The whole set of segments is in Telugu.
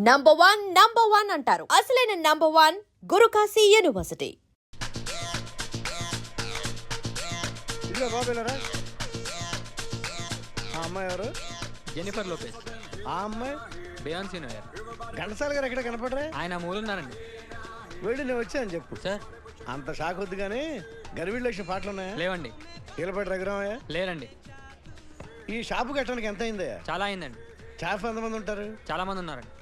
నంబర్ వన్ అంటారు. అసలైన నంబర్ వన్ గురుకాశీ యూనివర్సిటీ. అమ్మాయి ఎవరు? Jennifer Lopez. ఆ అమ్మాయి బియాన్సీ నోయర్. ఘంటసాల గారు ఎక్కడ కనపడరే? ఆయన మూలున్నారండి. వెళ్ళి నేను వచ్చాను చెప్పు సార్. అంత షాక్ వద్దు కానీ గర్వీళ్ళ లక్ష్మి పాటలు ఉన్నాయా? లేవండి. కీలపాటి రఘురామయ్య లేరండి. ఈ షాపు కట్టడానికి ఎంత అయిందయ్యా? చాలా అయిందండి. స్టాఫ్ ఎంతమంది ఉంటారు? చాలా మంది ఉన్నారండి.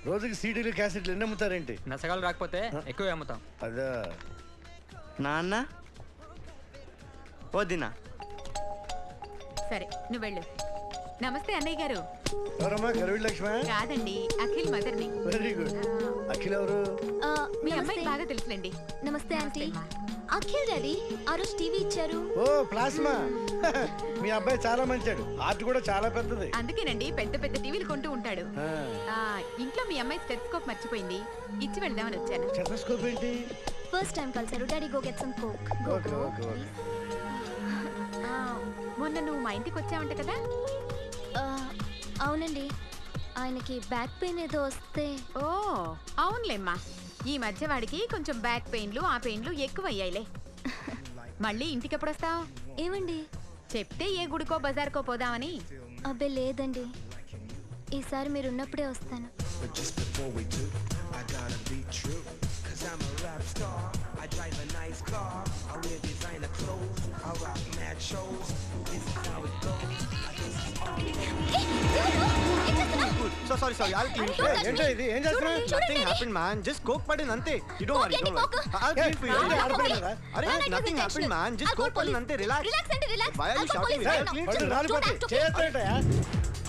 రోజుకి సీడీలు క్యాసెట్లు ఎన్ని అమ్ముతారేంటి? నసగాలు రాకపోతే ఎక్కువ అమ్ముతాం. అదా నాన్న వదినా. సరే నువ్వు వెళ్ళు. నమస్తే అన్నయ్య గారు. ఎవరమ్మా? గర్వీళ్ళ లక్ష్మి? కాదండి, అఖిల్ మదర్ని. Very good. అఖిల్ ఎవరు? మీ అమ్మాయికి బాగా తెలుసులేండి. నమస్తే ఆంటీ. అఖిల్ డాడీ ఆ రోజు టీవీ ఇచ్చారు. ఓ ప్లాస్మా. మీ అబ్బాయి చాలా మంచాడు. ఆర్ట్ కూడా చాలా పెద్దది. అందుకేనండి పెద్ద పెద్ద టీవీలు కొంటూ ఉంటాడు. ఇంట్లో మీ అమ్మాయి స్టెథోస్కోప్ మర్చిపోయింది, ఇచ్చి వెళ్దామని వచ్చాను. స్టెథోస్కోప్ ఏంటి? ఫస్ట్ టైం కలిసారు. Daddy go get some coke. Okay okay okay. మొన్న నువ్వు మా ఇంటికి వచ్చావంట కదా? అవునండి, ఆయనకి బ్యాక్ పెయిన్ ఏదో వస్తే. ఓ అవునులేమ్మా, ఈ మధ్య వాడికి కొంచెం బ్యాక్ పెయిన్లు ఆ పెయిన్లు ఎక్కువ అయ్యాయిలే. మళ్ళీ ఇంటికి ఎప్పుడు వస్తావు? ఏమండి చెప్తే ఏ గుడికో బజార్కో పోదామని. అబ్బే లేదండి, ఈసారి మీరు ఉన్నప్పుడే వస్తాను. Sorry. I'll clean it. ఏంటో ఇది? ఏం చేస్తున్నావు? Nothing happened, man. Just coke పడింది అంతే. You don't worry. I'll clean for you. అరే nothing happened, man. Just coke పడింది అంతే. Relax. Why are you shouting? I'll clean it.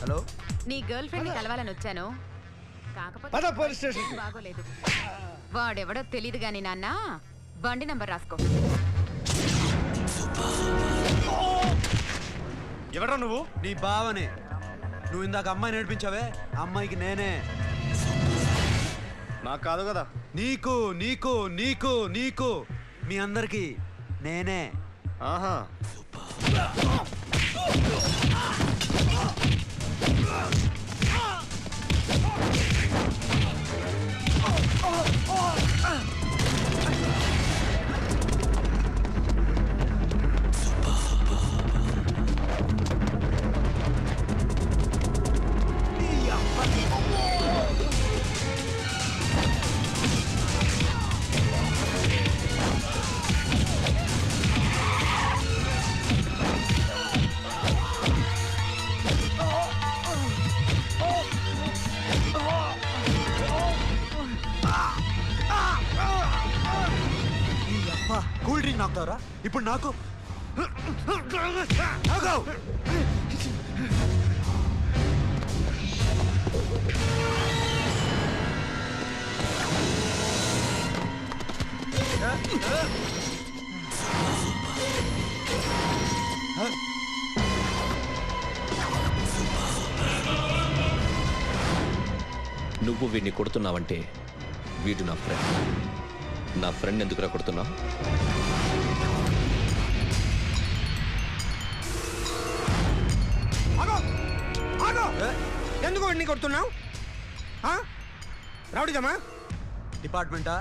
Hello, నీ గర్ల్ ఫ్రెండ్ ని కలవాలని వచ్చాను. పద కాకపోతే పోలీస్ స్టేషన్. బాగోలేదు. వాడెవడో తెలీదు గాని నాన్న, బండి నంబర్ రాసుకో. ఎవడ్రా నువ్వు? నీ బావనే. నువ్వు ఇందాక అమ్మాయి నేర్పించావే, అమ్మాయికి నేనే. నాకు కాదు కదా. నీకు నీకు నీకు నీకు మీ అందరికి నేనే. ఆహా. కూల్ డ్రింక్ నాకుతావరా ఇప్పుడు? నాకు నువ్వు వీడిని కొడుతున్నావంటే వీడు నా ఫ్రెండ్. నా ఫ్రెండ్ ఎందుకురా కొడుతున్నావు? ఎందుకు వాడిని కొడుతున్నావు? రౌడీజమా? డిపార్ట్మెంటా?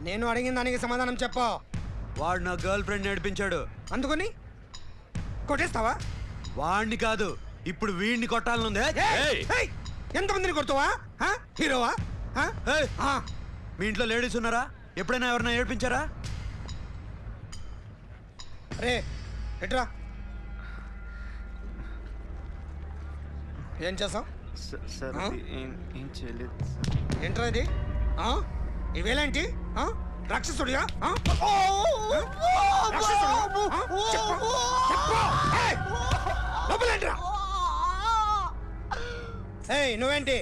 నేను అడిగిన దానికి సమాధానం చెప్పు. వాడు నా గర్ల్ ఫ్రెండ్ నేర్పించాడు. అందుకని కొట్టేస్తావా? వాడిని కాదు, ఇప్పుడు వీడిని కొట్టాలనుందే. ఎంతమందిని కొడుతావా? హీరోవా? మీ ఇంట్లో లేడీస్ ఉన్నారా? ఎప్పుడైనా ఎవరైనా ఏడ్పించారా? రే ఎట్రా, ఏం చేసావు? ఏం చేయలేదు. ఏంట్రా ఇది? ఇవేలాంటి రాక్షసుడిగా? నువ్వేంటి?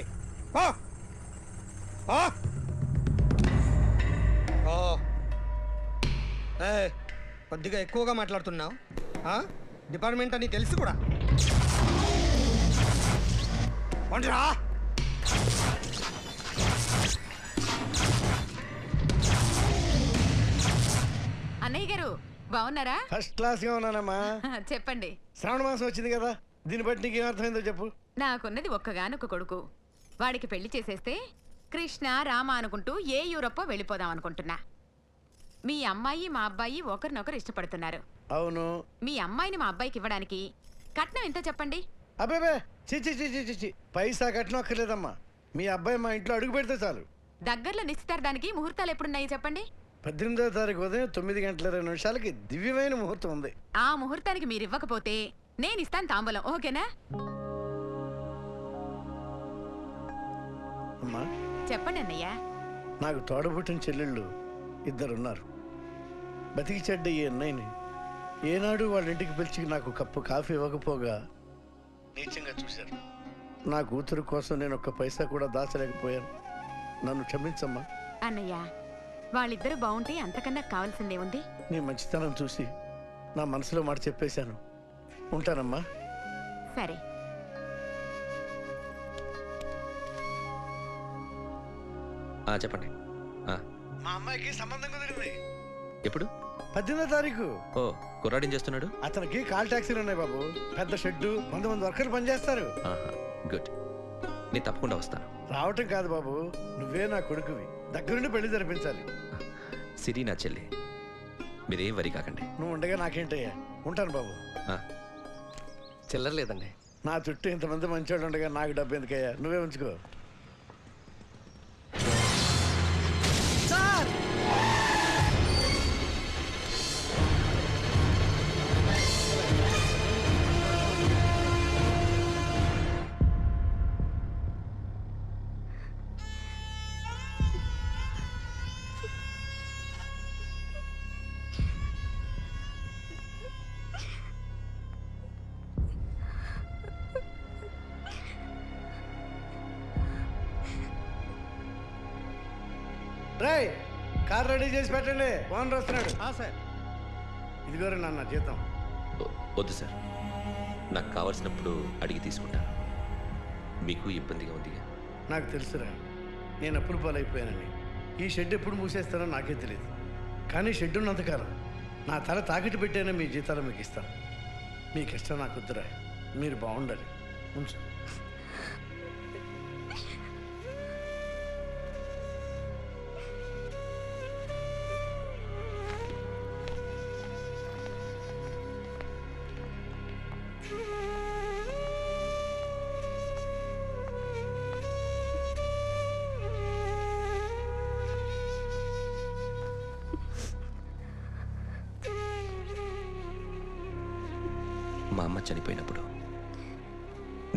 కొద్దిగా ఎక్కువగా మాట్లాడుతున్నావు. డిపార్ట్మెంట్ అని తెలుసు కూడా. పండురా. అన్నయ్య గారు బాగున్నారా? ఫస్ట్ క్లాస్ గా ఉన్నానమ్మా. చెప్పండి. శ్రావణ మాసం వచ్చింది కదా, దీన్ని బట్టి నీకు ఏమర్థమైందో చెప్పు. నాకున్నది ఒక్కగానొక్క కొడుకు. వాడికి పెళ్లి చేసేస్తే కృష్ణ రామ అనుకుంటూ ఏ యూరప్పో వెళ్ళిపోదాం అనుకుంటున్నా. మీ అమ్మాయి మా అబ్బాయి ఒకరినొకరు ఇష్టపడుతున్నారు. అవును. మీ అమ్మాయిని మా అబ్బాయికి ఇవ్వడానికి కట్నం ఎంత చెప్పండి? అబ్బే చిచి చిచి చిచి పైసా కట్నం అక్కర్లేదమ్మా. మీ అబ్బాయి మా ఇంట్లో అడుగు పెడితే చాలు. దగ్గరలో నిశ్చితార్థానికి ముహూర్తాలు ఎప్పుడున్నాయి చెప్పండి? 18వ తారీఖు ఉదయం 9:20 దివ్యమైన ముహూర్తం ఉంది. ఆ ముహూర్తానికి మీరు ఇవ్వకపోతే నేను ఇస్తాను తాంబూలం, ఓకేనా? అమ్మా, చెప్పండి అన్నయ్య. నాకు తోడబుట్టిన చెల్లెళ్ళు 2 ఉన్నారు. బతికి చెడ్డ ఈ అన్నయ్యని ఏనాడు వాళ్ళ ఇంటికి పిలిచి నాకు కప్పు కాఫీ ఇవ్వకపోగా నీచంగా చూశారు. నా కూతురు కోసం నేను ఒక్క పైసా కూడా దాచలేకపోయాను. నన్ను క్షమించమ్మా. అన్నయ్య, వాళ్ళిద్దరూ బాగుంటే అంతకన్నా కావాల్సిందే ఉంది. నీ మంచితనం చూసి నా మనసులో మాట చెప్పేశాను. ఉంటానమ్మా. సరే. చెప్పండి. మా అమ్మాయికి సంబంధం కుదిరింది. ఎప్పుడు? 18వ తారీఖు. ఓ, కుర్రాడేం చేస్తున్నాడు? అతనికి కాల్ టాక్సీలు ఉన్నాయి బాబు. పెద్ద షెడ్డు, 100 మంది వర్కర్లు పనిచేస్తారు. గుడ్. నేను తప్పకుండా వస్తాను. రావటం కాదు బాబు, నువ్వే నా కొడుకువి. దగ్గరుండి పెళ్లి జరిపించాలి. సిరి నా చెల్లి, మీరేం వరి కాకండి. నువ్వు ఉండగా నాకేంటయ్యా. ఉంటాను బాబు. చిల్లర లేదండి. నా చుట్టూ ఇంతమంది మంచోళ్ళు ఉండగా నాకు డబ్బు ఎందుకయ్యా? నువ్వే ఉంచుకో. రేయ్, కార్ రెడీ చేసి పెట్టండి. ఓనర్ వస్తున్నాడు. సార్. ఇదిగోరు నాన్న జీతం. వద్దు సార్, నాకు కావాల్సినప్పుడు అడిగి తీసుకుంటాను. మీకు ఇబ్బందిగా ఉందిగా? నాకు తెలుసురా, నేను అప్పుడు పాలైపోయానని. ఈ షెడ్ ఎప్పుడు మూసేస్తానో నాకే తెలియదు. కానీ షెడ్ ఉన్నంతకాలం నా తల తాకిట్టు పెట్టైనా మీ జీతాలు మీకు ఇస్తాను. మీకు ఇష్టం నాకు వద్దురా. మీరు బాగుండాలి. ఉంచు. మా అమ్మ చనిపోయినప్పుడు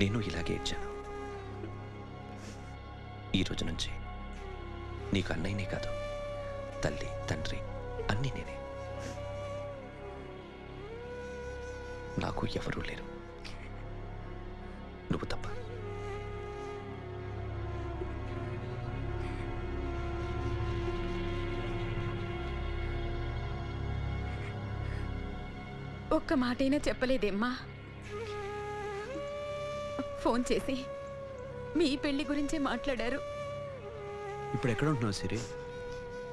నేను ఇలాగే ఇచ్చాను. ఈ రోజు నుంచి నీకు అన్నయ్యనే కాదు, తల్లి తండ్రి అన్నీ నేనే. నాకు ఎవరూ లేరు, నువ్వు తప్ప. ఒక్క మాటైనా చెప్పలేదేమ్మా? ఫోన్ చేసి మీ పెళ్లి గురించే మాట్లాడారు. ఇప్పుడు ఎక్కడ ఉంటున్నావు సిరి?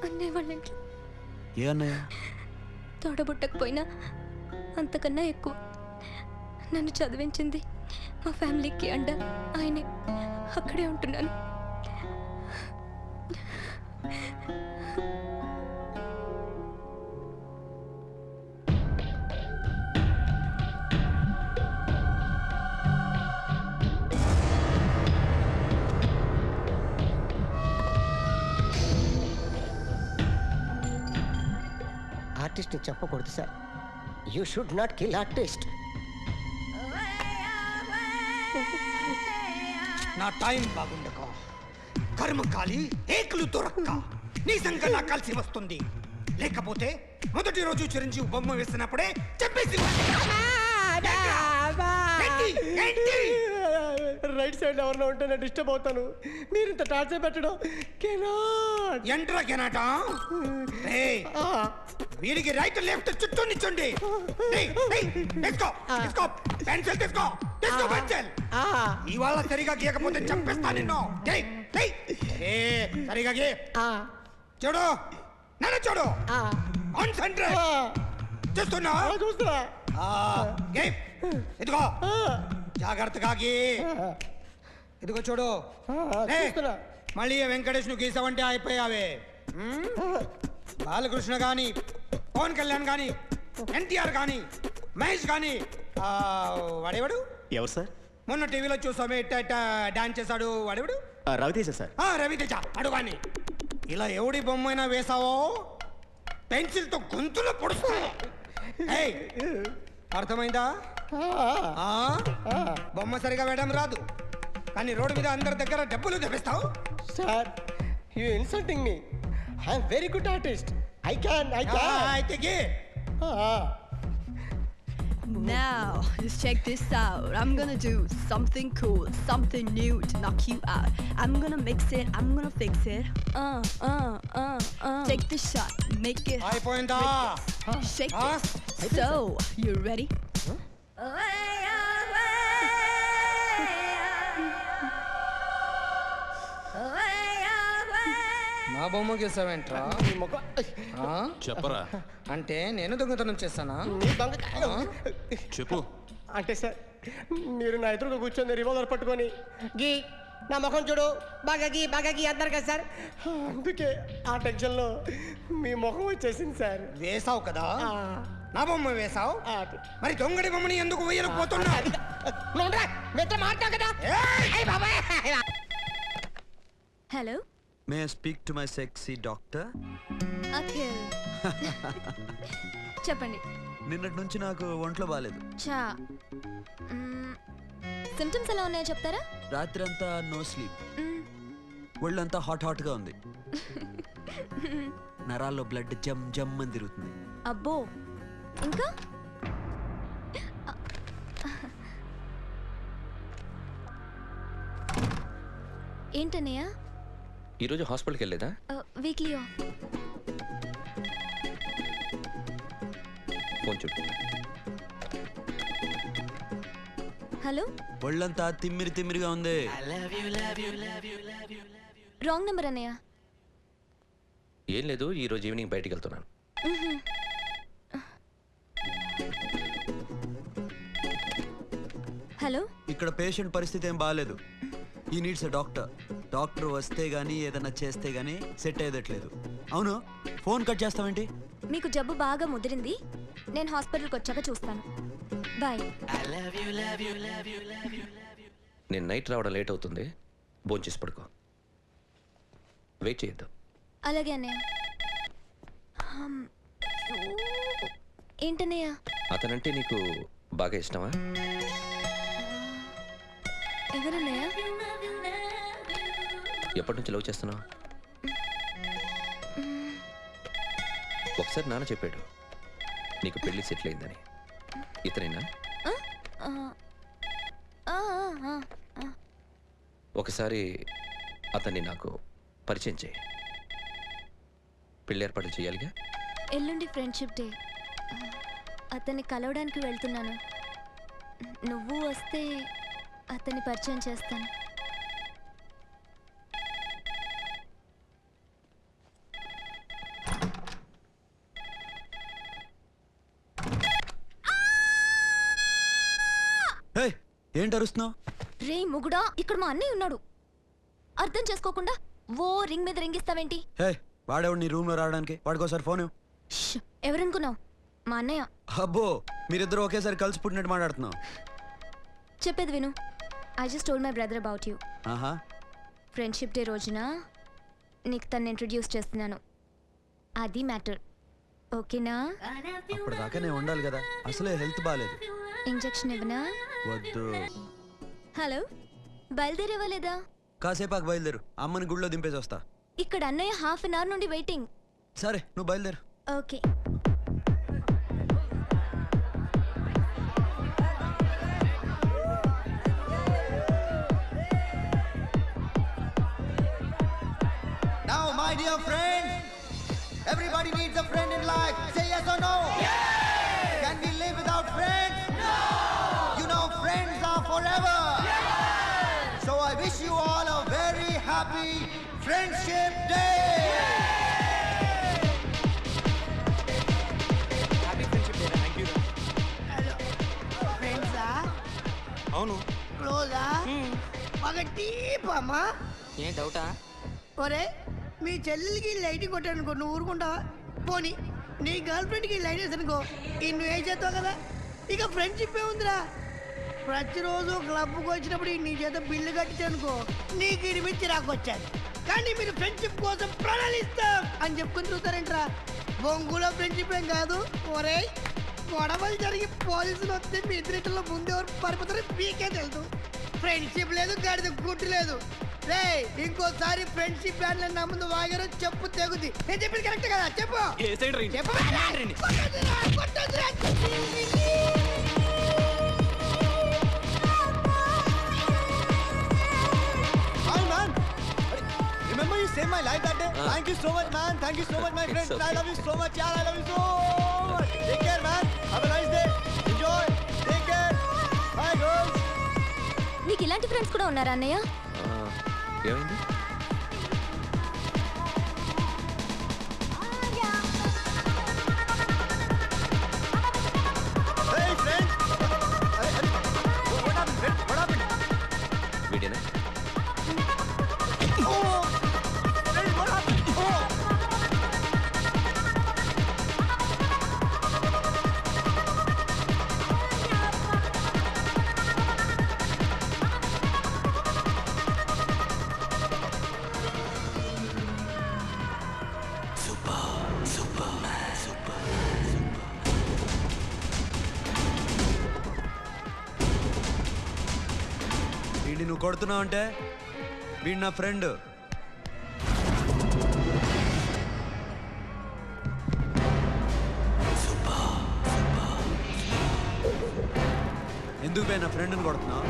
అన్నయ్య వాళ్ళ ఇంట్లో. ఏ అన్నయ్య? తోడబుట్టకపోయినా అంతకన్నా ఎక్కువ నన్ను చదివించింది మా ఫ్యామిలీకి అండ ఆయనే. అక్కడే ఉంటున్నాను. ఆర్టిస్ట్ని చెప్పకూడదు sir. You should not kill artist. నా టైం బాగుండక కర్మకాలి ఏకులు దొరక్క నీ సంకల్లా కలిసి వస్తుంది. లేకపోతే మొదటి రోజు చిరంజీవి బొమ్మ వేసినప్పుడే చెప్పేసి రైట్ సైడ్ ఎవరిలో ఉంటే నేను డిస్టర్బ్ అవుతాను. మీరు ఇంత టార్చర్ పెట్టడం ఎంట్రా కెనాటా. వీడికి రైట్ లెఫ్ట్ చుట్టూ నిచ్చండి. పెన్సిల్ తీసుకో, తీసుకో పెన్సిల్. ఇవాళ సరిగా గీయకపోతే చంపేస్తా నిన్ను. సరిగా గీ. చూడు, నన్ను చూడు. కాన్సంట్రేట్. చూస్తున్నా? చూస్తున్నా. ఇదిగో జాగ్రత్తగా గీ. ఇదిగో చూడు. మళ్ళీ వెంకటేష్ను గీసావంటే అయిపోయావే. బాలకృష్ణ కానీ, పవన్ కళ్యాణ్ కానీ, ఎన్టీఆర్ కానీ, మహేష్ కానీ, వాడేవాడు ఎవరు సార్? మొన్న టీవీలో చూసామే డాన్స్ చేశాడు, వాడేవాడు రవితేజ సార్. రవితేజ అడుగాని. ఇలా ఎవడి బొమ్మైనా వేసావో పెన్సిల్తో గొంతులో పొడుస్తావు. ఏయ్, అర్థమైందా? బొమ్మ సరిగా వేయడం రాదు, కానీ రోడ్డు మీద అందరి దగ్గర డబ్బులు తెప్పిస్తావు. Sir, you insulting me. I'm very good artist. I can అయితే గీ. Now, just check this out. I'm gonna do something cool, something new to knock you out. I'm gonna mix it, I'm gonna fix it. Take the shot, make it hot, అయిపోయిందా? shake it. So, you ready? నా బొమ్మ గీసావేంట్రా? చెప్పరా. అంటే నేను దొంగతనం చేస్తానా? చెప్పు. అంటే సార్, మీరు నా ఎదురుగా కూర్చొని రివాల్వర్ పట్టుకొని గీ నా ముఖం చూడు బాగా గీ అన్నారు కదా సార్, అందుకే ఆ టెన్షన్లో మీ ముఖం వచ్చేసింది సార్. వేసావు కదా, నా బొమ్మ వేసావు, మరి దొంగడి బొమ్మని ఎందుకు వేయలేకపోతున్నా? Hello, may I speak to my sexy doctor? Akhil. చెప్పండి. నిన్నటి నుంచి నాకు ఒంట్లో బాగాలేదు. చా, సిమ్టమ్స్ ఎలా ఉన్నాయో చెప్తారా? రాత్రంతా నో స్లీప్, ఒళ్ళంతా హాట్గా ఉంది, నరాల్లో బ్లడ్ జమ్ జమ్ అని తిరుగుతుంది. అబ్బో, ఇంకా? ఏంటన్నయ్య? ఈరోజు హాస్పిటల్కి వెళ్ళేదా? Weekly off. ఫోన్ చూడు. హలో, ఒళ్ళంతా తిమ్మిరిగా ఉంది. రాంగ్ నెంబర్ అన్నయ్య. ఏం లేదు, ఈరోజు ఈవినింగ్ బయటికి వెళ్తున్నాను. హలో, ఇక్కడ పేషెంట్ పరిస్థితి ఏం బాగాలేదు. ఈ నీడ్స్ ఎ డాక్టర్. డాక్టర్ వస్తే గానీ ఏదైనా చేస్తే గానీ సెట్ అయ్యేదట్లేదు. అవును, ఫోన్ కట్ చేస్తావేంటి? మీకు జబ్బు బాగా ముదిరింది, నేను హాస్పిటల్కి వచ్చాక చూస్తాను. బాయ్. నేను నైట్ రావడం లేట్ అవుతుంది, భోంచేసి పడుకో. వెయిట్ చేయొద్దు. అలాగే అన్నయ్య. ఏంటన్నయ్య? అతనంటే నీకు బాగా ఇష్టమా? ఎవరన్నయ్య? ఎప్పటి నుంచి లవ్ చేస్తున్నావు? ఒకసారి నాన్న చెప్పాడు నీకు పెళ్లి సెటిల్ అయిందని. ఇతనేనా? ఒకసారి అతన్ని నాకు పరిచయం చేయి. పెళ్లి ఏర్పాటు చేయాలిగా. ఎల్లుండి ఫ్రెండ్షిప్ డే, అతన్ని కలవడానికి వెళ్తున్నాను. నువ్వు వస్తే అతన్ని పరిచయం చేస్తాను. ఏంటి అరుస్తున్నావు? రే ముగుడా, ఇక్కడ మా అన్నయ్య ఉన్నాడు. అర్థం చేసుకోకుండా ఓ రింగ్ మీద రింగిస్తావేంటి? వాడేవాడు నీ రూమ్ లో రావడానికి? వాడికోసారి ఫోన్. ఎవరనుకున్నావు? మా అన్నయ్య. అబ్బో, మీరిద్దరు ఒకేసారి కలిసి పుట్టినట్టు మాట్లాడుతున్నావు. చెప్పేది విను. I just told my brother about you. ఆహా. ఫ్రెండ్షిప్ డే రోజున నీకు తను ఇంట్రడ్యూస్ చేస్తున్నాను. అది మ్యాటర్. ఓకేనా? అప్పటిదాకా నేను ఉండాలి కదా, అసలే హెల్త్ బాగాలేదు. ఇంజెక్షన్ ఇవ్వనా? వద్దు. హలో, బయలుదేరేవా లేదా? కాసేపాకు బయలుదేరు, అమ్మని గుళ్ళో దింపేసి వస్తా. ఇక్కడ అన్నయ్య హాఫ్ అన్ అవర్ నుండి వెయిటింగ్. సరే, నువ్వు బయలుదేరు. Okay. Now, my dear friends, everybody needs a friend in life. Say yes or no. Yes. Can we live without friends? No. You know, friends are forever. Yes. So I wish you all a very happy Friendship Day. Happy friendship day. Thank you. ఫ్రెండ్సా? అవును. క్లోజా? బాగా డీప్ అమ్మా. ఏం డౌటా? ఒరే మీ చెల్లెలికి లైట్ కొట్టాను అనుకో, నువ్వు ఊరుకుంటావా? పోనీ నీ గర్ల్ ఫ్రెండ్కి లైట్ వేసి అనుకో, నువ్వు ఏం చేస్తావు కదా? ఇక ఫ్రెండ్షిప్ ఏముందిరా? ప్రతిరోజు క్లబ్కి వచ్చినప్పుడు నీ చేత బిల్లు కట్టించనుకో, నీకు ఇది మించి రాకొచ్చాను. కానీ మీరు ఫ్రెండ్షిప్ కోసం ప్రణాళిస్తాం అని చెప్పుకుని చూస్తారేంట్రా? బొంగులో ఫ్రెండ్షిప్ ఏం కాదు. ఒరే గొడవలు జరిగి పోలీసులు వస్తే మీ ఇద్దరిలో ముందు ఎవరు పరిపోతారో మీకే తెలుసు. ఫ్రెండ్షిప్ లేదు, గాడిద గుడ్డు లేదు. రే ఇంకోసారి ఫ్రెండ్షిప్ బ్యాండ్ నా ముందు వాగారు చెప్పు తెగుద్ది. నేను చెప్పింది కరెక్ట్ కదా? చెప్పు చెప్పు. Remember you saved my life that day? Thank you so much, man. Thank you so much, my friend. okay. I love you so much, yaar. I love you so much. Take care, man. Have a nice day. Enjoy. Take care. Bye, girls. నీకు ఇలాంటి ఫ్రెండ్స్ కూడా ఉన్నారా అన్నయ్య? ఏమైంది? Hey, friend. What happened, friend? What happened? వీడేనా? Oh! Friend, what happened? Oh! వీడిని నువ్వు కొడుతున్నావు అంటే వీడు నా ఫ్రెండ్. ఎందుకు పోయి నా ఫ్రెండ్ని కొడుతున్నావు?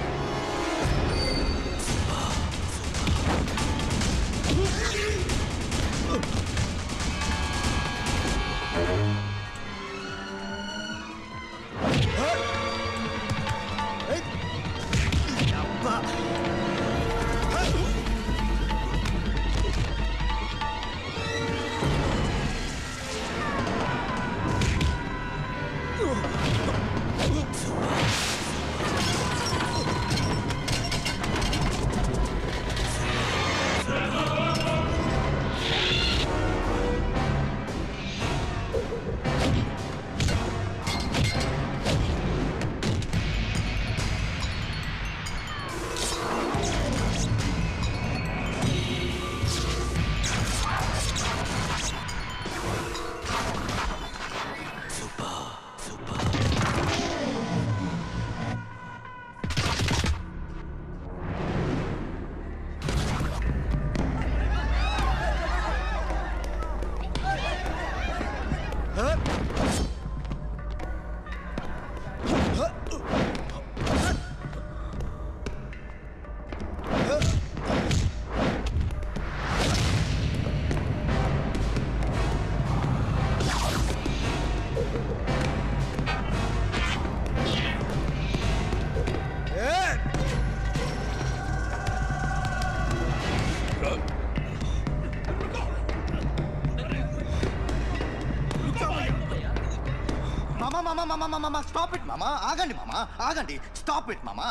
మామా స్టాప్ ఇట్ మామా. ఆగండి మామా, ఆగండి. స్టాప్ ఇట్ మామా.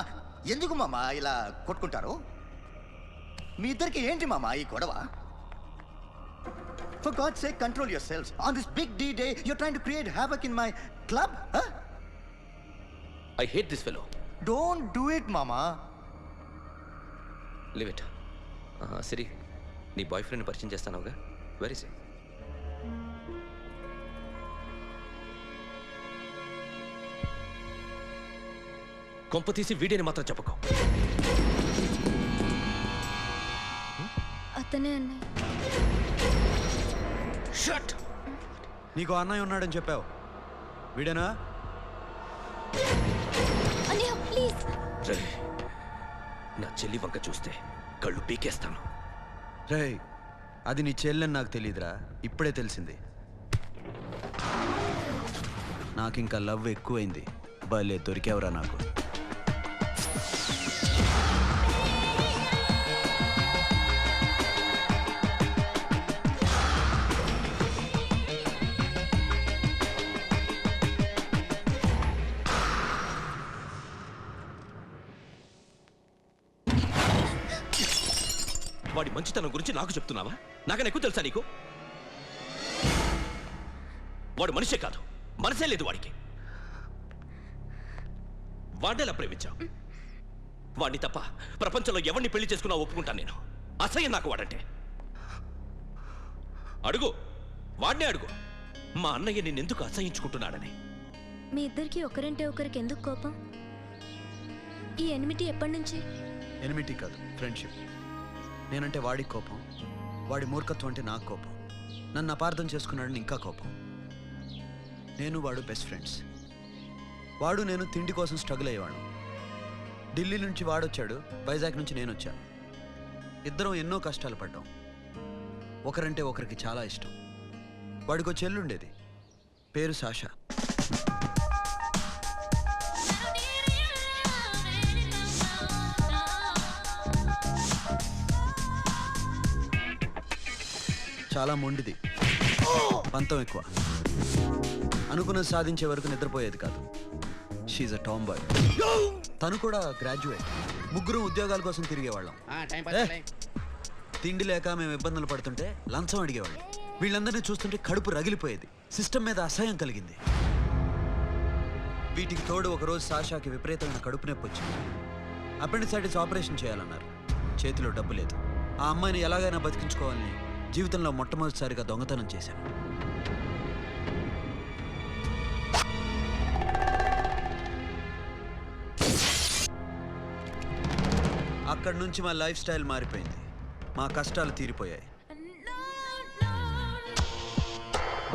ఎందుకు మామా ఇలా కొట్టుకుంటారు? మీ ఇద్దరికి ఏంటి మామా ఈ గొడవ? For God's sake, control yourselves. On this big D day, you're trying to create havoc in my club? Huh? I hate this fellow. Don't do it, mama. Leave it. సిరి, నీ బాయ్ ఫ్రెండ్ పరిచయం చేస్తానుగా. వెరీ సే. కొంప తీసి వీడియోని మాత్రం చెప్పకు. అతనే అన్నయ్య. షట్. నీకు అన్నయ్య ఉన్నాడని చెప్పావు, వీడేనా? అన్నయ్య ప్లీజ్. రే, నా చెల్లి వంక చూస్తే కళ్ళు పీకేస్తాను. రే, అది నీ చెల్లెని నాకు తెలియదురా, ఇప్పుడే తెలిసింది. నాకు ఇంకా లవ్ ఎక్కువైంది. భలే దొరికావురా నాకు. వాడి మంచితనం గురించి నాకు చెప్తున్నావా? నాకన్నా ఎక్కువ తెలుసా నీకు? వాడు మనిషే కాదు, మనసే లేదు వాడికి. వాడేలా ప్రేమించావు? వాడిని తప్ప ప్రపంచంలో ఎవరిని పెళ్లి చేసుకున్నా ఒప్పుకుంటాను నేను. అసహ్యం నాకు వాడంటే. అడుగు, వాడినే అడుగు, మా అన్నయ్య నిన్నెందుకు అసహించుకుంటున్నాడని. మీ ఇద్దరికి ఒకరంటే ఒకరికి ఎందుకు కోపం? ఈ ఎనిమిటీ ఎప్పటి నుంచి? ఎనిమిటీ కాదు, ఫ్రెండ్షిప్. నేనంటే వాడికి కోపం, వాడి మూర్ఖత్వం అంటే నాకు కోపం. నన్ను అపార్థం చేసుకున్నాడని ఇంకా కోపం. నేను వాడు బెస్ట్ ఫ్రెండ్స్. వాడు నేను తిండి కోసం స్ట్రగుల్ అయ్యేవాడు. ఢిల్లీ నుంచి వాడొచ్చాడు, వైజాగ్ నుంచి నేను వచ్చాను. ఇద్దరం ఎన్నో కష్టాలు పడ్డాం. ఒకరంటే ఒకరికి చాలా ఇష్టం. వాడికో చెల్లుండేది, పేరు సాషా. చాలా మొండిది, పంతం ఎక్కువ. అనుకున్నది సాధించే వరకు నిద్రపోయేది కాదు. She's a tomboy. తను కూడా గ్రాడ్యుయేట్. ముగ్గురు ఉద్యోగాల కోసం తిరిగేవాళ్ళం. తిండి లేక మేము ఇబ్బందులు పడుతుంటే లంచం అడిగేవాళ్ళం. వీళ్ళందరినీ చూస్తుంటే కడుపు రగిలిపోయేది. సిస్టమ్ మీద అసహ్యం కలిగింది. వీటికి తోడు ఒకరోజు సాషాకి విపరీతమైన కడుపు నొప్పి వచ్చింది. అపెండిసైటిస్ ఆపరేషన్ చేయాలన్నారు. చేతిలో డబ్బు లేదు. ఆ అమ్మాయిని ఎలాగైనా బతికించుకోవాలని జీవితంలో మొట్టమొదటిసారిగా దొంగతనం చేశాను. అక్కడి నుంచి మా లైఫ్ స్టైల్ మారిపోయింది. మా కష్టాలు తీరిపోయాయి.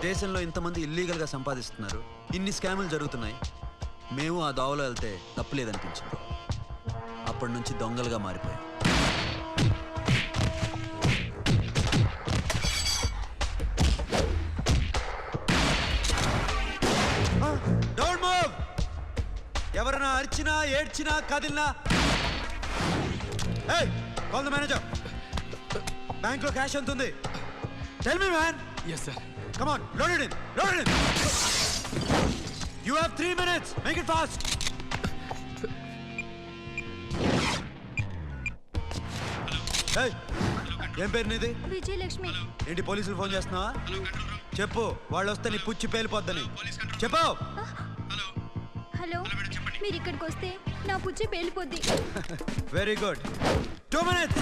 దేశంలో ఇంతమంది ఇల్లీగల్గా సంపాదిస్తున్నారు, ఇన్ని స్కాములు జరుగుతున్నాయి. మేము ఆ దావలో వెళ్తే తప్పులేదనిపించింది. అప్పటి నుంచి దొంగలుగా మారిపోయాం. Don't move. ఎవరైనా అరిచినా ఏడ్చినా కదిలినా Hey, call the manager. Bank lo cash entundi? Tell me, man. Yes, sir. Come on, load it in. Load it in. You have 3 minutes. Make it fast. Hey, ఏం పేరు నీది? విజయలక్ష్మి. ఏంటి పోలీసులు ఫోన్ చేస్తున్నావా? చెప్పు, వాళ్ళు వస్తే నీ పుచ్చి పేలిపోద్దని చెప్పు. హలో, మీరు ఇక్కడికి వస్తే నా పుచ్చి పేలిపోద్ది. Very good. 2 minutes.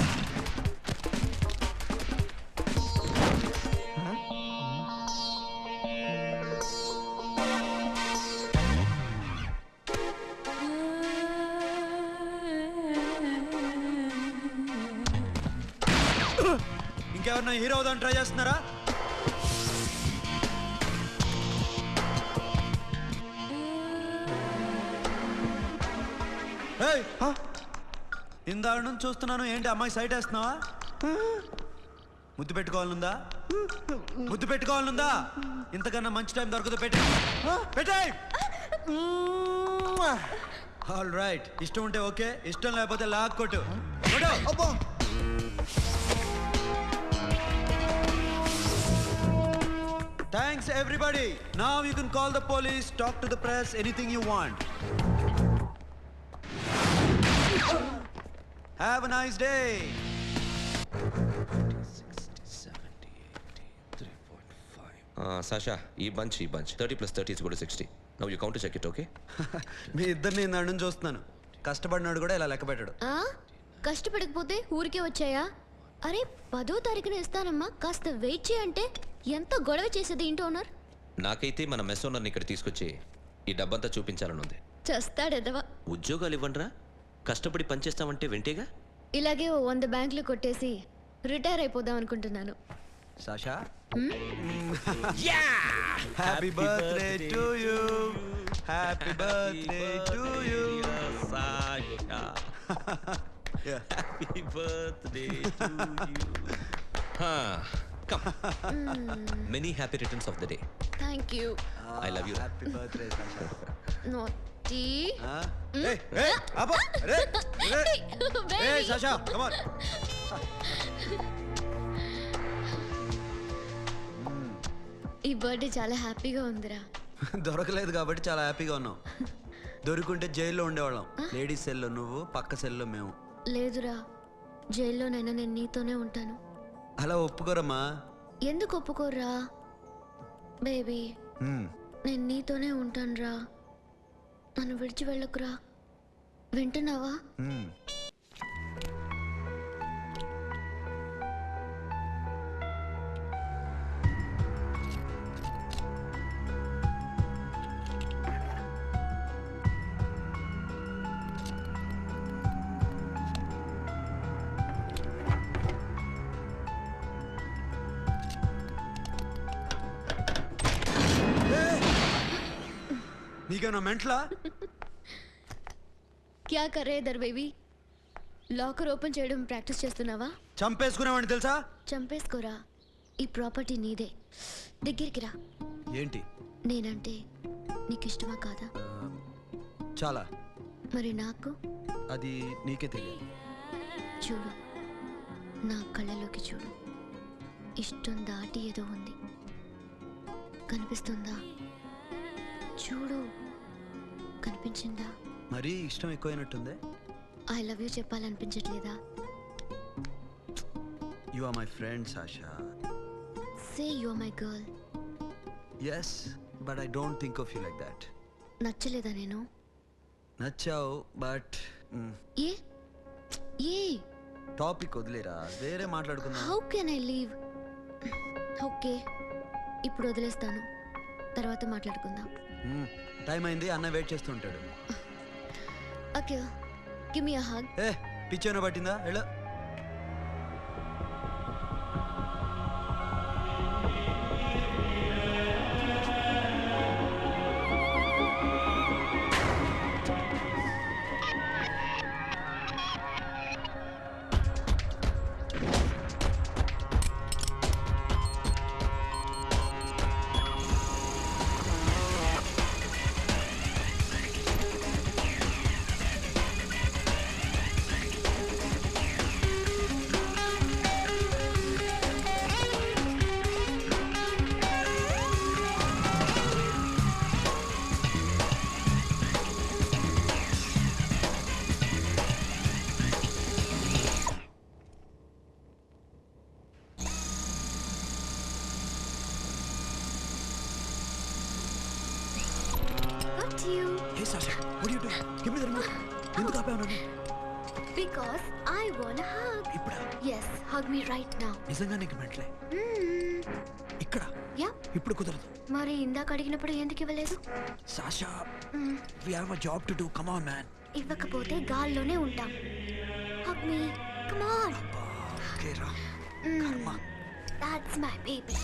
ఇంకెవరన్నా హీరో అవుదాన్ని ట్రై చేస్తున్నారా? ఇందాక నుంచి చూస్తున్నాను, ఏంటి అమ్మాయి సైట్ వేస్తున్నావా? ముద్దు పెట్టుకోవాలనుందా? ముద్దు పెట్టుకోవాలనుందా? ఇంతకన్నా మంచి టైం దొరకదు. పెట్టే. ఆల్ రైట్, ఇష్టం ఉంటే ఓకే, ఇష్టం లేకపోతే లాక్ కొట్టు. Thanks everybody. Now you can call the police, talk to the press, anything you want. Have a nice day. 'Sasha, ఈ bunch 30 + 30 is equal to 60. Now you count to check it, okay? మీ ఇద్దరిని నన్ను చూస్తున్నాను. కష్టపడినాడు కూడా ఇలా లెక్క పెట్టాడు. కష్టపడకపోతే ఊరికే వచ్చాయా? అరే 10వ తారీఖున ఇస్తానమ్మా, కాస్త వెయిట్ చేయంటే ఎంత గొడవ చేసేది ఇంటి ఓనర్. నాకైతే మన మెస్ ఓనర్ని ఇక్కడ తీసుకొచ్చి ఈ డబ్బంతా చూపించాలని ఉంది. చేస్తాడెదవా. ఉద్యోగాలు ఇవ్వండిరా, కష్టపడి పనిచేస్తామంటే వెంటేగా. ఇలాగే 100 బ్యాంకులు కొట్టేసి రిటైర్ అయిపోదాం అనుకుంటున్నాను. Sasha, happy birthday to you. Happy birthday to you Sasha. Happy birthday to you. Come. Many happy returns of the day. Thank you. I love you. Happy birthday Sasha. Naughty. Hey, Abba. Hey, Sasha, come on. ఈ బర్త్డే చాలా హ్యాపీగా ఉందిరా. దొరకలేదు కాబట్టి చాలా హ్యాపీగా ఉన్నాం. దొరికింటే జైల్లో ఉండేవాళ్ళం. లేడీస్ సెల్లో నువ్వు, పక్క సెల్లో మేము. లేదురా, జైల్లోనైనా నేను నీతోనే ఉంటాను. అలా ఒప్పుకోరమ్మా. ఎందుకు ఒప్పుకోర్రా బేబీ? నేను నీతోనే ఉంటానురా. నన్ను విడిచి వెళ్ళకురా. వింటున్నావా? నీకేనా మెంట్లా? క్యా కరే ఇధర్ బేబీ? లాకర్ ఓపెన్ చేయడం ప్రాక్టీస్ చేస్తున్నావా? చంపేసుకునేవాడిని తెలుసా? చంపేసుకోరా. ఈ ప్రాపర్టీ నీదే. దగ్గరికి రా. ఏంటి? నేనంటే నీకు ఇష్టమా కాదా? చాలా. మరి నాకు? అది నీకే తెలియదు. చూడు, నా కళ్ళలోకి చూడు. ఇష్టం దాటి ఏదో ఉంది. కనిపిస్తుందా? చూడు, కనిపించిందా? మరీ ఇష్టం ఎక్కువైనట్టుందే. ఐ లవ్ యూ చెప్పాలనిపించట్లేదా? You are my friend Sasha. Say you are my girl. Yes, but I don't think of you like that. నచ్చలేదా నేను? నచ్చావు, బట్ ఏ ఏ టాపిక్ వదిలేరా, వేరే మాట్లాడుకుందాం. How can I leave? Okay, ఇప్పుడు వదిలేస్తాను. తర్వాత మాట్లాడుకుందాం. టైం అయింది, అన్న వెయిట్ చేస్తూ ఉంటాడు. Okay, give me a hug. ఏ పిచ్చేనా పట్టిందా? వెళ్ళు. You. Hey Sasha, what are you doing? Give me the remote. ఎందుకు ఆపావు నన్ను? Because I want a hug. ఇప్పుడా? Yes, hug me right now. నిజంగా నీకు మెంట్లే? ఇక్కడ? Yeah. ఇప్పుడు కుదరదు. మరి ఇందాక అడిగినప్పుడు ఎందుకు ఇవ్వలేదు? Sasha, we have a job to do. Come on, man. ఇవ్వకపోతే గాల్లోనే ఉంటాం. Hug me. Come on. Okay, రా. కర్మ. That's my baby.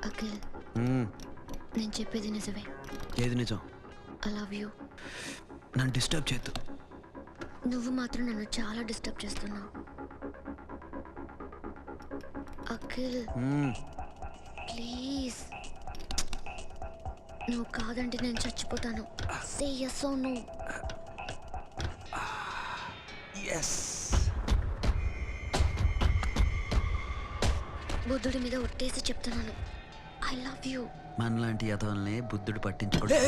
అఖిల్, నేను చెప్పేది నిజమే. ఏది నిజం? I love you. నన్ను డిస్టర్బ్ చేయొద్దు. నువ్వు మాత్రం నన్ను చాలా డిస్టర్బ్ చేస్తున్నావు. అఖిల్ ప్లీజ్, నువ్వు కాదంటే నేను చచ్చిపోతాను. సే yes or no. yes. బుద్ధుడి మీద ఒట్టేసి చెప్తున్నాను. I love you. మనలాంటి యతవల్ని బుద్ధుడు పట్టించుకోడు.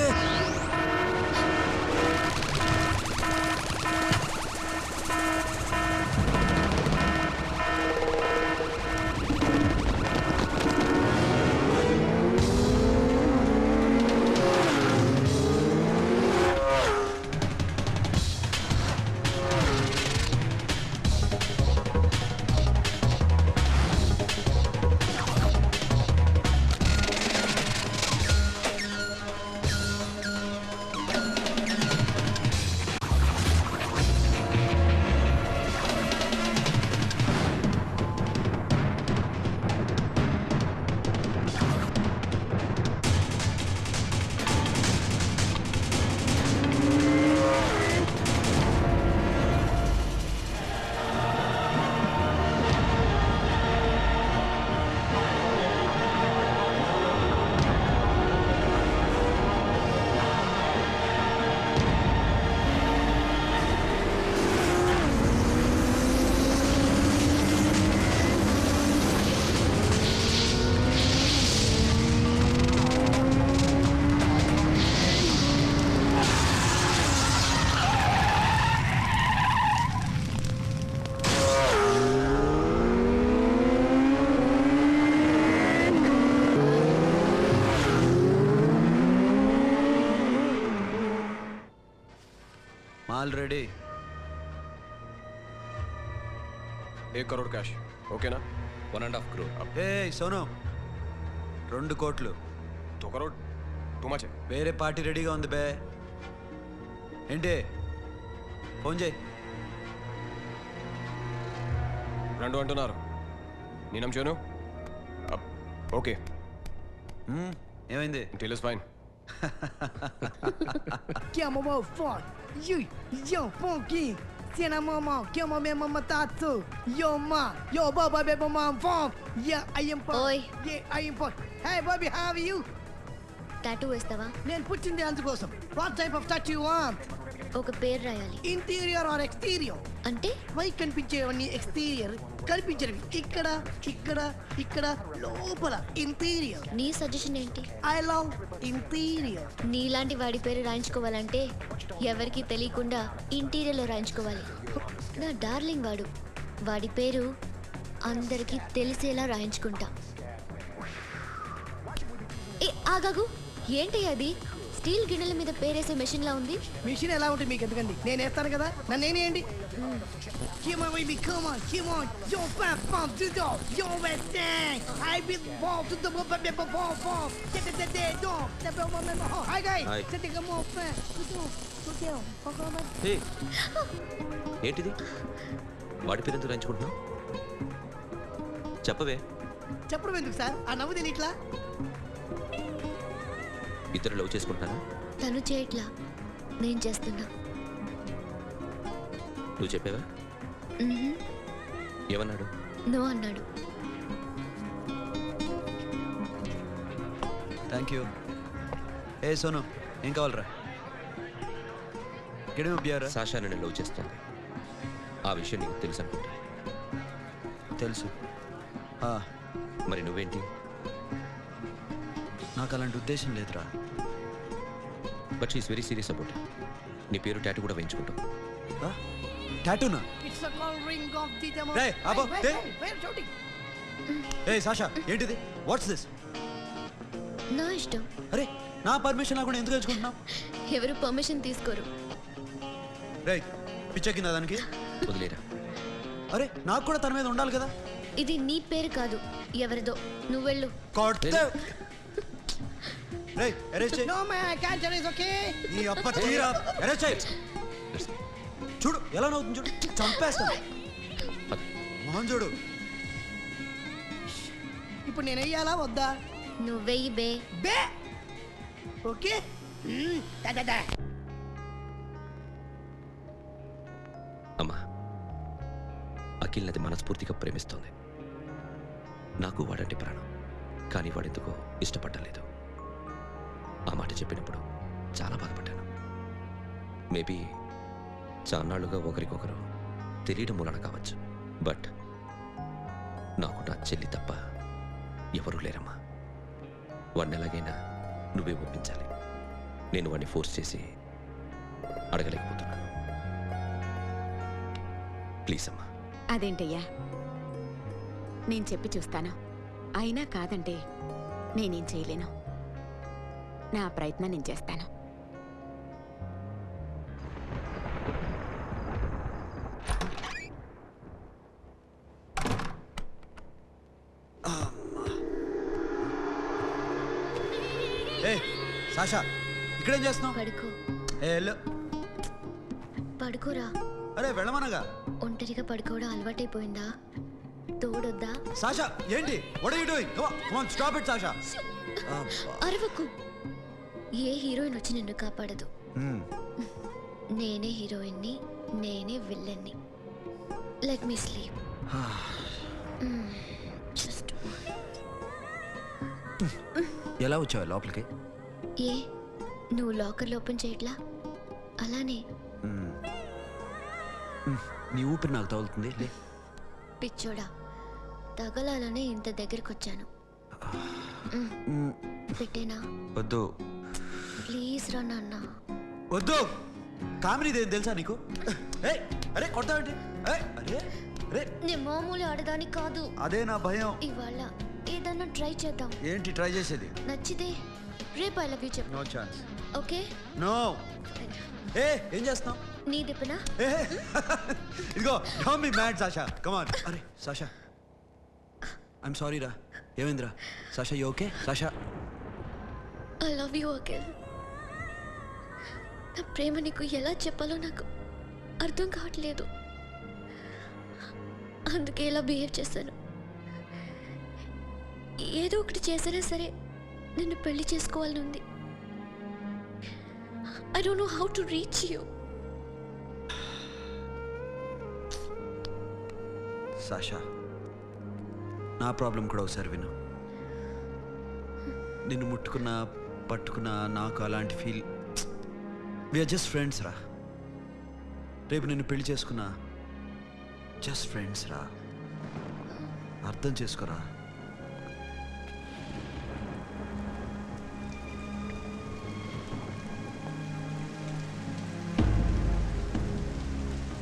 ఆల్రెడీ 1 करोड़ कैश ओकेना 1.5 crore. ఏ సోను 2 కోట్లు 2 करोड़ टू मच है వేరే పార్టీ రెడీగా ఉంది బే ఏంటి ఫోన్ చేయి రెండు అంటున్నారు నీ నమ్మ చూను ఓకే ఏమైంది deal is fine Que é mamão forte. Yo, pouquinho. Se na mamão, que é mamãe mamãe tatu. Yo, ma. Yo, baba, beba, mam, fom. Yeah, I am pop. Oi. Yeah, I am pop. Hey, Bobby, how are you? Tattoo వేస్తావా? నేను పుట్టింది అందుకోసం. What type of tattoo you want? ఒక పేరు రాయాలి. Interior or exterior? అంటే పై కనిపించేవన్నీ ఎక్స్టీరియర్, కనిపించేవి ఇక్కడ ఇక్కడ ఇక్కడ లోపల ఇంటీరియర్. నీ సజెషన్ ఏంటి? I love interior. నీలాంటి వాడి పేరు రాయించుకోవాలంటే ఎవరికి తెలియకుండా ఇంటీరియర్లో రాయించుకోవాలి. నా డార్లింగ్ వాడు. వాడి పేరు అందరికీ తెలిసేలా రాయించుకుంటా. ఏ ఆగాగు, ఏంటి అది? స్టీల్ గిన్నెల మీద పేరేసే మెషిన్ లా ఉంది. మిషన్ ఎలా ఉంటుంది మీకు ఎందుకండి? నేను వేస్తాను కదా, నన్ను నేనేయండి. Come on, baby, come on, come on. Yo, pam, pam, do do. Yo, western. I be ball to the ball, ball, ball, ball. Get the day, do. The ball, ball, ball. Hi, guys. Hi. Set the more fan. Do. హే ఏంటిది వాడి పేరెందుకు రాయించుకుంటున్నావు చెప్పవే. చెప్పడం ఎందుకు సార్? ఆ నవ్వు తిని ఇట్లా. ఇద్దరు లవ్ చేసుకుంటారా? తను చేయట్లా, నేను చేస్తున్నా. నువ్వు చెప్పావా? ఏమన్నాడు? నో అన్నాడు. Thank you. ఏ సోను ఏం కావాలరా? గిడమ బియారా? సాషా నన్ను లవ్ చేస్తుంది. ఆ విషయం నీకు తెలుసు అనుకుంటా. తెలుసు. మరి నువ్వేంటి? నాకు అలాంటి ఉద్దేశం లేదురా. But she's very serious about it. నీ పేరు టాటూ కూడా వేయించుకుంటావు. టాటూనా? It's a call ring of the demo. Hey, Abo, hey. Where shooting? ఏ సాషా ఏంటిది? What's this? నా ఇష్టం. అరే నా పర్మిషన్ లేకుండా ఎందుకు ఎంచుకుంటున్నావు? ఎవరు పర్మిషన్ తీసుకోరు. రే పిచ్చెక్కిందా దానికి? వదిలేరా. అరే నాకు కూడా తన మీద ఉండాలి కదా. ఇది నీ పేరు కాదు, ఎవరిదో. నువ్వు వెళ్ళు. రే అరెస్ట్ చేయి. No man, I can't tell it's okay. నీ అప్ప తీరా అరెస్ట్ చేయి. చూడు ఎలా నవ్వుతుంది చూడు. చంపేస్తాను. మోహన్ చూడు. ఇప్పుడు నేను వెయ్యాలా వద్దా? నువ్వెయ్యి బే. బే ఓకే. దా అమ్మా అఖిల్ నది మనస్ఫూర్తిగా ప్రేమిస్తోంది. నాకు వాడంటే ప్రాణం. కానీ వాడెందుకో ఇష్టపడలేదు. ఆ మాట చెప్పినప్పుడు చాలా బాధపడ్డాను. మేబీ చాన్నాళ్ళుగా ఒకరికొకరు తెలియడం మూలన కావచ్చు. బట్ నాకు నా చెల్లి తప్ప ఎవరూ లేరమ్మా. వాడిని ఎలాగైనా నువ్వే ఒప్పించాలి. నేను వాడిని ఫోర్స్ చేసి అడగలేకపోతున్నాను. ప్లీజ్ అమ్మా. అదేంటయ్యా, నేను చెప్పి చూస్తాను. అయినా కాదంటే నేనేం చేయలేను. నా ప్రయత్నం నేను చేస్తాను. ఏ సాషా ఇక్కడేం చేస్తున్నావు? పడుకో. ఏ వెళ్ళు. పడుకోరా. అరే వెళ్ళమనగా. ఒంటరిగా పడుకోవడం అలవాటైపోయిందా? తోడొద్దా? సాషా ఏంటి? What are you doing? Come on stop it Sasha. అరవకు. ఏ హీరోయిన్ వచ్చి నిన్ను కాపాడదు. నేనే హీరోయిన్ని, నేనే విల్లన్ని. Let me sleep. జస్ట్ ఎలా వచ్చావు లోపలికి? ఏ నువ్వు లాకర్లో ఓపెన్ చేయట్లా? అలానే. నీ ఊపిరి నాకు తగులుతుంది. లే పిచ్చోడా, తగలాలనే ఇంత దగ్గరికి వచ్చాను. పెట్టేనా? వద్దు ప్లీజ్ రా నాన్న. వద్దు. కామెడీదేం తెలుసా నీకు? అరే కొడతావేంటి? అరే అరే నేను మామూలు ఆడదాని కాదు. అదే నా భయం. ఇవాళ ఏదన్నా ట్రై చేద్దాం. ఏంటి ట్రై చేసేది? నచ్చితే రేపు ఐ లవ్ యూ చెప్పు. No chance. ఓకే. నో. ఏం చేస్తున్నావు? నీ దిప్పనా? ఇదిగో don't be mad Sasha, come on. అరే సాషా, ఐఎమ్ సారీ రా. ఏమైందిరా Sasha? You okay Sasha? I love you Akhil. నా ప్రేమ నీకు ఎలా చెప్పాలో నాకు అర్థం కావట్లేదు. అందుకే ఇలా బిహేవ్ చేశాను. ఏదో ఒకటి చేసినా సరే నిన్ను పెళ్లి చేసుకోవాలని ఉంది. I don't know how to reach you. Sasha, నా ప్రాబ్లం కూడా ఒకసారి విను. నిన్ను ముట్టుకున్నా పట్టుకున్నా నాకు అలాంటి ఫీల్. వీఆర్ జస్ట్ ఫ్రెండ్స్ రా. రేపు నిన్ను పెళ్లి చేసుకున్నా జస్ట్ ఫ్రెండ్స్ రా. అర్థం చేసుకోరా.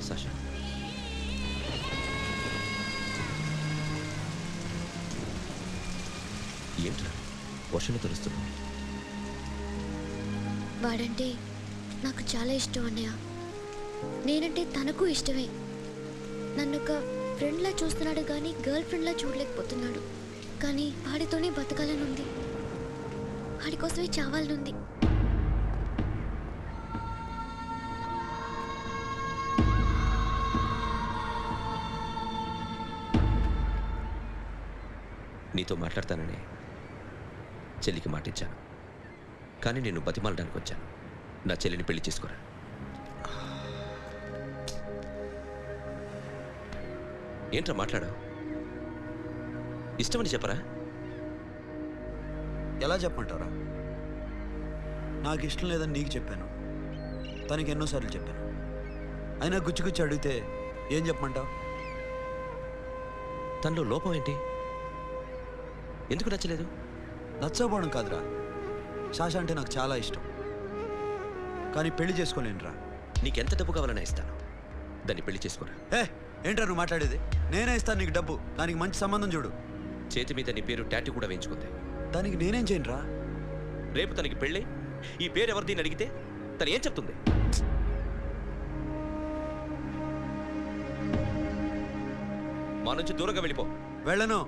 సాషా, ఏంట్రా వర్షంలో తెలుస్తున్నావు? వాడంటే నాకు చాలా ఇష్టం అన్నయ్య. నేనంటే తనకు ఇష్టమే. నన్ను ఒక ఫ్రెండ్లా చూస్తున్నాడు కానీ గర్ల్ ఫ్రెండ్లా చూడలేకపోతున్నాడు. కానీ వాడితోనే బతకాలని ఉంది. వాడి కోసమే చావాలనుంది. నీతో మాట్లాడతానని చెల్లికి మాటిచ్చాను, కానీ నేను బతిమాలడానికి వచ్చాను. నా చెల్లిని పెళ్లి చేసుకోరా. ఏంట్రా మాట్లాడావు? ఇష్టమని చెప్పరా? ఎలా చెప్పమంటారా? నాకు ఇష్టం లేదని నీకు చెప్పాను, తనకి ఎన్నోసార్లు చెప్పాను. అయినా గుచ్చి అడిగితే ఏం చెప్పమంటావు? తనలో లోపం ఏంటి? ఎందుకు నచ్చలేదు? నచ్చకపోవడం కాదురా, సాషా అంటే నాకు చాలా ఇష్టం, కానీ పెళ్లి చేసుకోలేనురా. నీకెంత డబ్బు కావాలన్నా ఇస్తాను, దాన్ని పెళ్లి చేసుకోరా. ఏంట్రా నువ్వు మాట్లాడేది? నేనే ఇస్తాను నీకు డబ్బు, దానికి మంచి సంబంధం చూడు. చేతి మీద నీ పేరు టాటూ కూడా వేయించుకుంది. దానికి నేనేం చేయనురా? రేపు తనకి పెళ్ళి ఈ పేరు ఎవరిది అని అడిగితే తను ఏం చెప్తుంది? మా నుంచి దూరంగా వెళ్ళిపో. వెళ్ళను.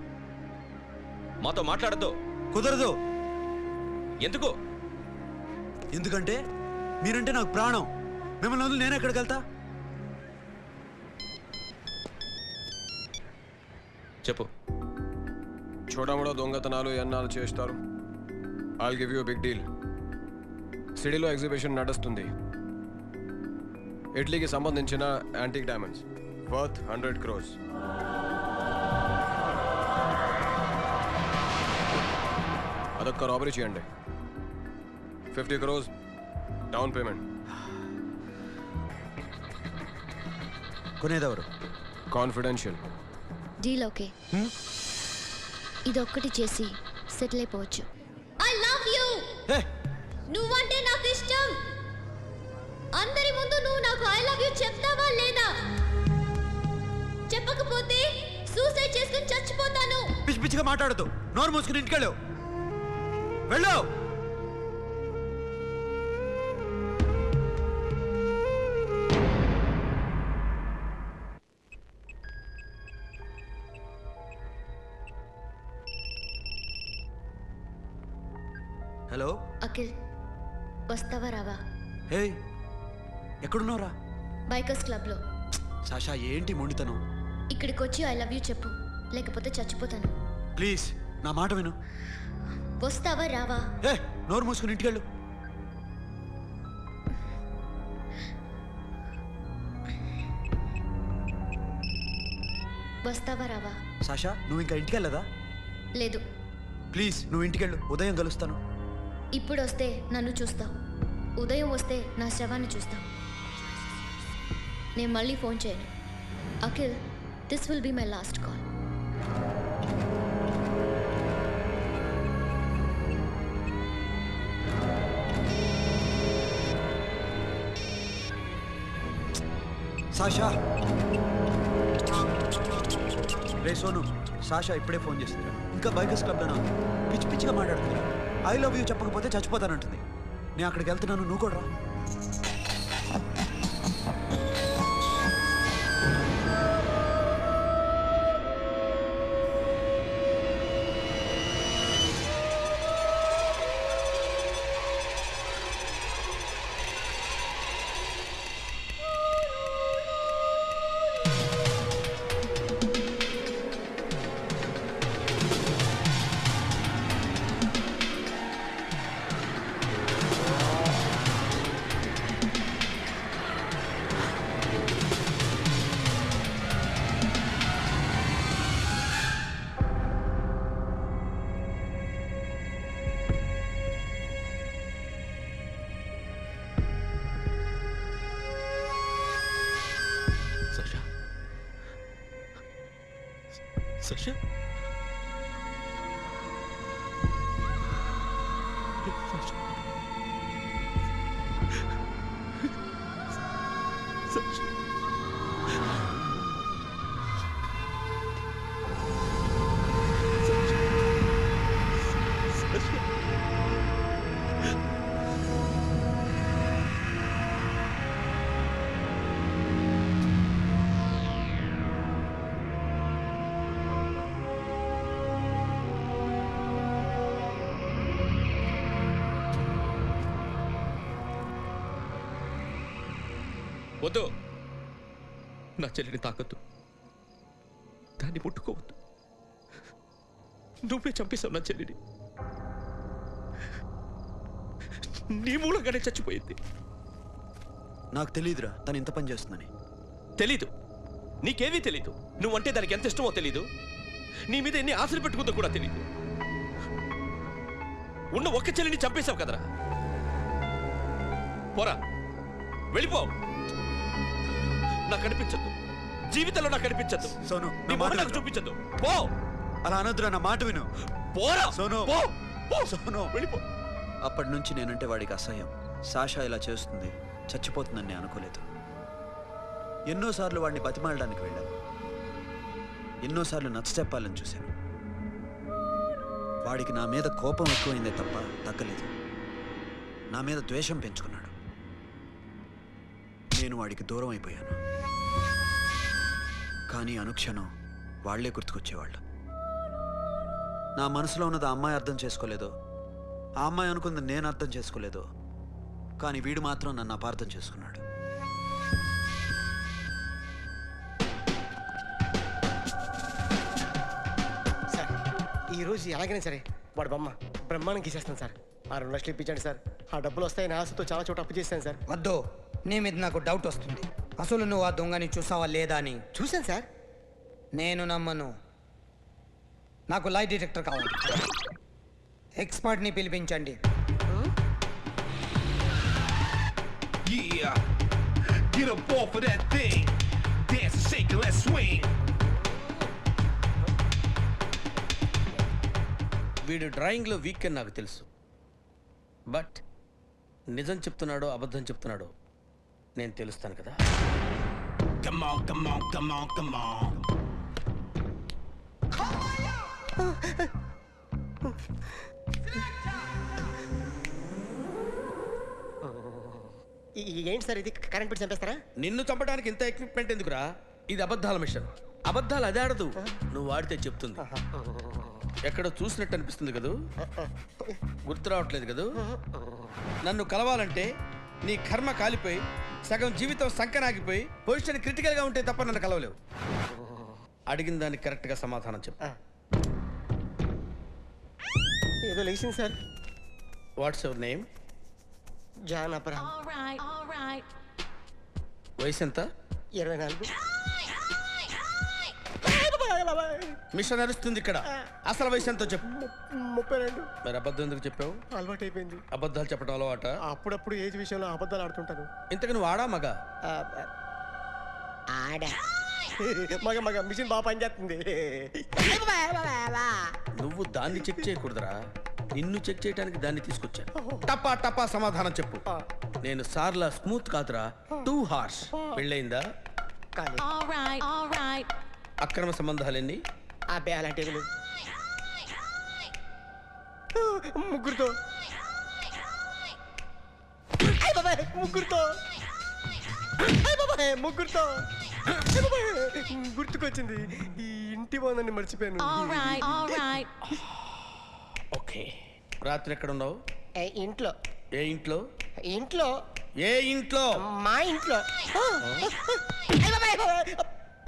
మాతో మాట్లాడద్దు. కుదరదు. ఎందుకు? ఎందుకంటే మీరంటే నాకు ప్రాణం. మిమ్మల్ని వదిలి నేను ఎక్కడికి వెళ్తా? చెప్పు. చోటమోటో దొంగతనాలు ఎన్నాళ్ళు చేస్తారు? I'll give you big deal. సిటీలో ఎగ్జిబిషన్ నడుస్తుంది. ఇటలీకి సంబంధించిన యాంటిక్ డైమండ్స్ వర్త్ 100 crores. అదొక్క రాబరీ చేయండి. 50 crores డౌన్ పేమెంట్. కొనేదెవరు? కాన్ఫిడెన్షియల్. Deal okay. ఇదొక్కటి చేసి సెటిల్ అయిపోవచ్చు. I love you. నువ్వంటే నాకు ఇష్టం. అందరి ముందు నువ్వు నాకు ఐ లవ్ యూ చెప్తావా లేదా? చెప్పకపోతే సూసైడ్ చేసుకుని చచ్చిపోతాను. పిచ్చి పిచ్చిగా మాట్లాడదు. నోరు మూసుకుని ఇంటికెళ్ళు. వెళ్ళు. హలో అఖిల్, వస్తావా రావా? హే, ఎక్కడున్నావురా? బైకర్స్ క్లబ్లో. సాషా ఏంటి మొండితనం? ఇక్కడికి వచ్చి ఐ లవ్ యూ చెప్పు, లేకపోతే చచ్చిపోతాను. ప్లీజ్ నా మాట విను. వస్తావా రావా? హే, నోరు మూసుకుని ఇంటికెళ్ళు. వస్తావా రావా? సాషా నువ్వు ఇంకా ఇంటికెళ్ళదా? లేదు. ప్లీజ్ నువ్వు ఇంటికెళ్ళు, ఉదయం కలుస్తాను. ఇప్పుడు వస్తే నన్ను చూస్తావు, ఉదయం వస్తే నా శవాన్ని చూస్తావు. నేను మళ్ళీ ఫోన్ చేయను. Akhil, this will be my last call. Sasha. రే సోను, సాషా ఇప్పుడే ఫోన్ చేసిందిరా. ఇంకా బైకర్స్ క్లబ్లోనా? పిచ్చి పిచ్చిగా మాట్లాడుతుందిరా. ఐ లవ్ యూ చెప్పకపోతే చచ్చిపోతానంటుంది. నేను అక్కడికి వెళ్తున్నాను, నువ్వు కూడా రా. సషా వద్దు, నా చెల్లిని తాకద్దు, దాన్ని ముట్టుకోవద్దు. నువ్వే చంపేశావు నా చెల్లిని. నీ మూలంగానే చచ్చిపోయింది. నాకు తెలియదురా తను ఇంత పని చేస్తుందని. తెలీదు, నీకేమీ తెలీదు. నువ్వంటే దానికి ఎంత ఇష్టమో తెలీదు, నీ మీద ఎన్ని ఆశలు పెట్టుకుందో కూడా తెలీదు. ఉన్న ఒక్క చెల్లిని చంపేశావు కదరా. పోరా, వెళ్ళిపో. నాకు కనిపించద్దు, జీవితంలో నాకు కనిపించద్దు. సోను, నీ నా మొహం మాట నాకు విను. చూపించద్దు. పో. అలా అనొద్దురా, నా మాట విను. పోరా సోను. పో. పో. సోను, వెళ్ళిపో. అప్పటి నుంచి నేనంటే వాడికి అసహ్యం. సాషా ఇలా చేస్తుంది, చచ్చిపోతుందని నేను అనుకోలేదు. ఎన్నోసార్లు వాడిని బతిమాలడానికి వెళ్ళాను, ఎన్నోసార్లు నచ్చ చెప్పాలని చూశాను. వాడికి నా మీద కోపం ఎక్కువైందే తప్ప తగ్గలేదు. నా మీద ద్వేషం పెంచుకున్నాడు. నేను వాడికి దూరం అయిపోయాను. కానీ అనుక్షణం వాళ్లే గుర్తుకొచ్చేవాళ్ళు. నా మనసులో ఉన్నది ఆ అమ్మాయి అర్థం చేసుకోలేదో, ఆ అమ్మాయి అనుకుంది నేను అర్థం చేసుకోలేదో, కానీ వీడు మాత్రం నన్ను అపార్థం చేసుకున్నాడు. సార్ ఈరోజు ఎలాగైనా సరే వాడు బొమ్మ బ్రహ్మాండం గీసేస్తాను సార్. ఆ 2 లక్షలు ఇప్పించండి సార్. ఆ డబ్బులు వస్తాయని ఆశతో చాలా చోట అప్పు చేశాను సార్. వద్దు, నీ మీద నాకు డౌట్ వస్తుంది. అసలు నువ్వు ఆ దొంగని చూసావా లేదా అని. చూశాను సార్. నేను నమ్మను. నాకు లై డిటెక్టర్ కావాలి. ఎక్స్పర్ట్ని పిలిపించండి. Yeah, get up off of that thing. Dance and shake and let's swing. వీడు డ్రాయింగ్లో వీక్ అని నాకు తెలుసు. బట్ నిజం చెప్తున్నాడో అబద్ధం చెప్తున్నాడో నేను తెలుస్తాను కదా. Come on, come on, come on, come on. ఏంటి సార్ ఇది? కరెంట్ పెట్టి చంపేస్తారా? నిన్ను చంపడానికి ఇంత ఎక్విప్మెంట్ ఎందుకురా? ఇది అబద్ధాల మిషన్. అబద్ధాలు అదే ఆడదు, నువ్వు వాడితే చెప్తుంది. ఎక్కడో చూసినట్టు అనిపిస్తుంది కదూ, గుర్తు రావట్లేదు కదూ. నన్ను కలవాలంటే నీ కర్మ కాలిపోయి సగం జీవితం సంకనాగిపోయి పొజిషన్ క్రిటికల్గా ఉంటే తప్ప నన్ను కలవలేవు. అడిగిన దానికి కరెక్ట్గా సమాధానం చెప్పు. ఏదో లేచింది sir. What's your name? John Abraham. వయసు ఎంత? 24. మిషన్ నడుస్తుంది ఇక్కడ. అసలు వయసు ఎంతో చెప్పు. 32. మరి అబద్ధం ఎందుకు చెప్పావు? అలవాటు అయిపోయింది. అబద్ధాలు చెప్పడం అలవాట? అప్పుడప్పుడు ఏజ్ విషయంలో అబద్ధాలు ఆడుతుంటాను. ఇంతకు నువ్వు ఆడా మగ? ఆడా. మగ మగ మిషన్ బాగా పనిచేస్తుంది. నువ్వు దాన్ని చెక్ చేయకూడదురా, నిన్ను చెక్ చేయడానికి దాన్ని తీసుకొచ్చాను. టపా టపా సమాధానం చెప్పు. నేను సార్లా స్మూత్ కాదురా, టూ హార్ష్. పెళ్ళయిందా? అక్రమ సంబంధాలెన్ని? అబ్బే అలాంటివి లేవు. ముగ్గురుతో. ముగ్గురుతో ముగ్గురుతో గుర్తుకొచ్చింది. ఈ ఇంటి బాగుందని మర్చిపోయాను. ఓకే, రాత్రి ఎక్కడ ఉన్నావు? ఇంట్లో. ఏ ఇంట్లో? ఇంట్లో. ఏ ఇంట్లో? మా ఇంట్లో.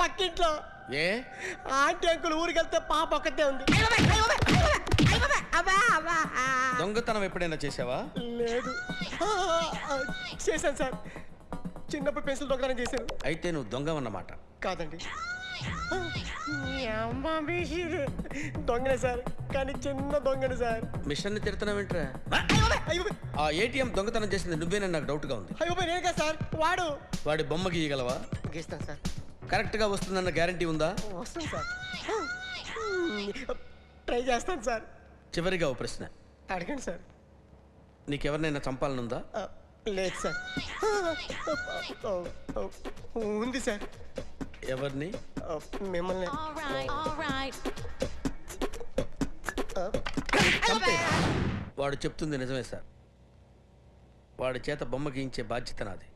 పక్కింట్లో. ఏ ఆంటీ అంకుల్ ఊరికి వెళ్తే పాప ఒక్కతే ఉంది. దొంగతనం ఎప్పుడైనా చేసావా? లేదు. చేశాను సార్, చిన్నప్పుడు పెన్సిల్ దొంగతనం చేశాను. అయితే నువ్వు దొంగ అన్నమాట. కాదండి, దొంగనే సార్, కానీ చిన్న దొంగని సార్. మిషన్ తిడుతున్నావేంట్రా? ఆ ఏటీఎం దొంగతనం చేసింది నువ్వేనని నాకు డౌట్గా ఉంది. అయ్యో నేను కదా సార్, వాడి బొమ్మ గీయగలవా? గీస్తాను సార్. కరెక్ట్గా వస్తుందన్న గ్యారంటీ ఉందా? వస్తుంది సార్. ట్రై చేస్తాను సార్. చివరిగా ఓ ప్రశ్న, అడగండి సార్. నీకెవరినైనా చంపాలనుందా? లేదు సార్. ఉంది సార్. ఎవరిని? మిమ్మల్ని. వాడు చెప్తుంది నిజమే సార్. వాడి చేత బొమ్మ గీయించే బాధ్యత నాది.